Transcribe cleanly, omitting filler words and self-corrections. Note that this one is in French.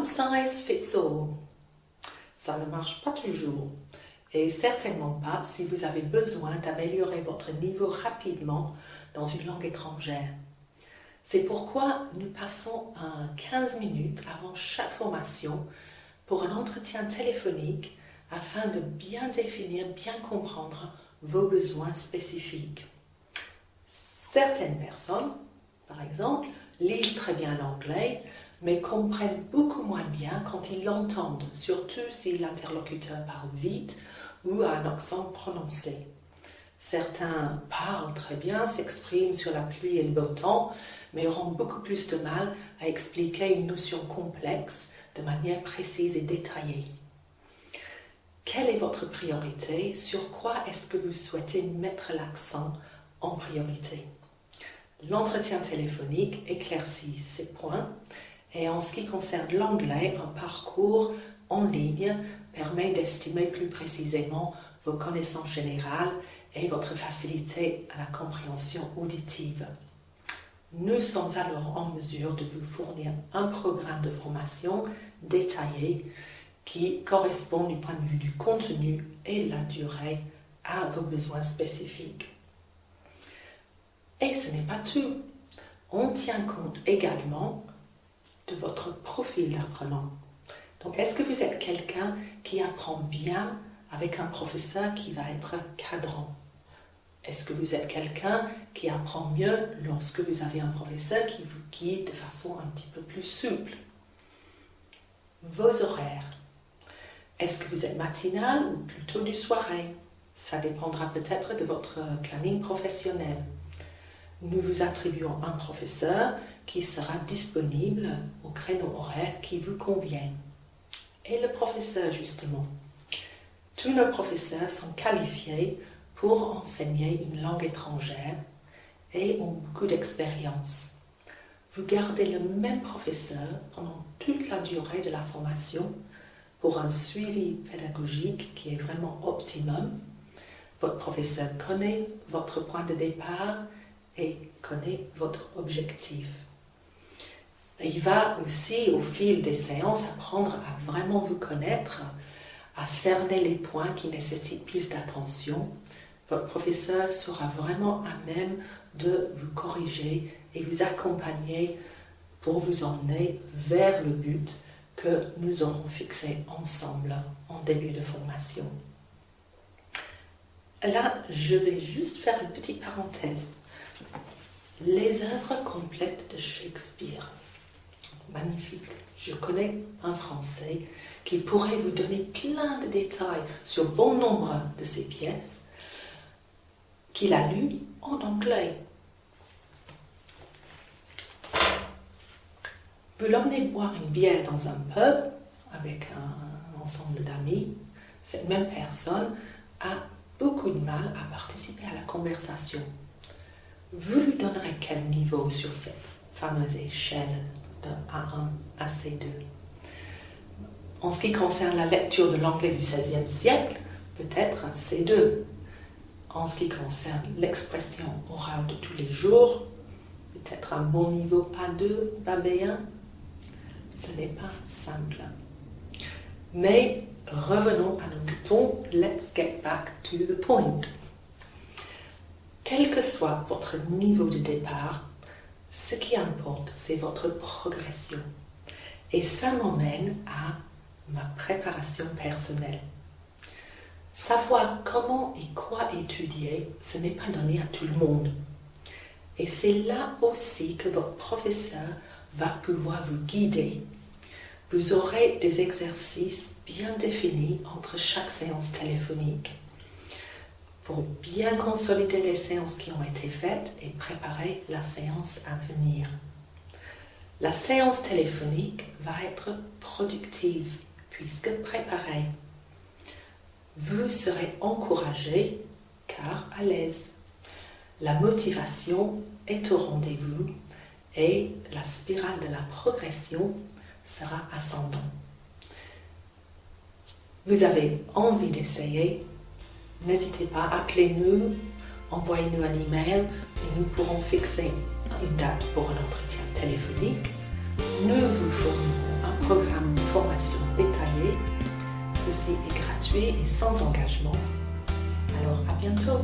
One size fits all. Ça ne marche pas toujours et certainement pas si vous avez besoin d'améliorer votre niveau rapidement dans une langue étrangère. C'est pourquoi nous passons 15 minutes avant chaque formation pour un entretien téléphonique afin de bien définir, bien comprendre vos besoins spécifiques. Certaines personnes, par exemple, lisent très bien l'anglais, mais comprennent beaucoup moins bien quand ils l'entendent, surtout si l'interlocuteur parle vite ou a un accent prononcé. Certains parlent très bien, s'expriment sur la pluie et le beau temps, mais auront beaucoup plus de mal à expliquer une notion complexe de manière précise et détaillée. Quelle est votre priorité? Sur quoi est-ce que vous souhaitez mettre l'accent en priorité? L'entretien téléphonique éclaircit ces points et en ce qui concerne l'anglais, un parcours en ligne permet d'estimer plus précisément vos connaissances générales et votre facilité à la compréhension auditive. Nous sommes alors en mesure de vous fournir un programme de formation détaillé qui correspond du point de vue du contenu et de la durée à vos besoins spécifiques. Et ce n'est pas tout. On tient compte également de votre profil d'apprenant. Donc, est-ce que vous êtes quelqu'un qui apprend bien avec un professeur qui va être cadrant? Est-ce que vous êtes quelqu'un qui apprend mieux lorsque vous avez un professeur qui vous guide de façon un petit peu plus souple? Vos horaires. Est-ce que vous êtes matinal ou plutôt du soirée? Ça dépendra peut-être de votre planning professionnel. Nous vous attribuons un professeur qui sera disponible au créneau horaire qui vous convient. Et le professeur, justement. Tous nos professeurs sont qualifiés pour enseigner une langue étrangère et ont beaucoup d'expérience. Vous gardez le même professeur pendant toute la durée de la formation pour un suivi pédagogique qui est vraiment optimum. Votre professeur connaît votre point de départ et connaît votre objectif. Il va aussi, au fil des séances, apprendre à vraiment vous connaître, à cerner les points qui nécessitent plus d'attention. Votre professeur sera vraiment à même de vous corriger et vous accompagner pour vous emmener vers le but que nous aurons fixé ensemble en début de formation. Là, je vais juste faire une petite parenthèse. Les œuvres complètes de Shakespeare. Magnifique. Je connais un Français qui pourrait vous donner plein de détails sur bon nombre de ses pièces qu'il a lues en anglais. Vous l'emmenez boire une bière dans un pub avec un ensemble d'amis. Cette même personne a beaucoup de mal à participer à la conversation. Vous lui donnerez quel niveau sur cette fameuse échelle de A1 à C2? En ce qui concerne la lecture de l'anglais du XVIe siècle, peut-être un C2. En ce qui concerne l'expression orale de tous les jours, peut-être un bon niveau A2, A1. Ce n'est pas simple. Mais revenons à nos moutons. Let's get back to the point. Quel que soit votre niveau de départ, ce qui importe, c'est votre progression. Et ça m'emmène à ma préparation personnelle. Savoir comment et quoi étudier, ce n'est pas donné à tout le monde. Et c'est là aussi que votre professeur va pouvoir vous guider. Vous aurez des exercices bien définis entre chaque séance téléphonique pour bien consolider les séances qui ont été faites et préparer la séance à venir. La séance téléphonique va être productive puisque préparée. Vous serez encouragé car à l'aise. La motivation est au rendez-vous et la spirale de la progression sera ascendante. Vous avez envie d'essayer? N'hésitez pas, appelez-nous, envoyez-nous un email et nous pourrons fixer une date pour un entretien téléphonique. Nous vous fournirons un programme de formation détaillé. Ceci est gratuit et sans engagement. Alors à bientôt!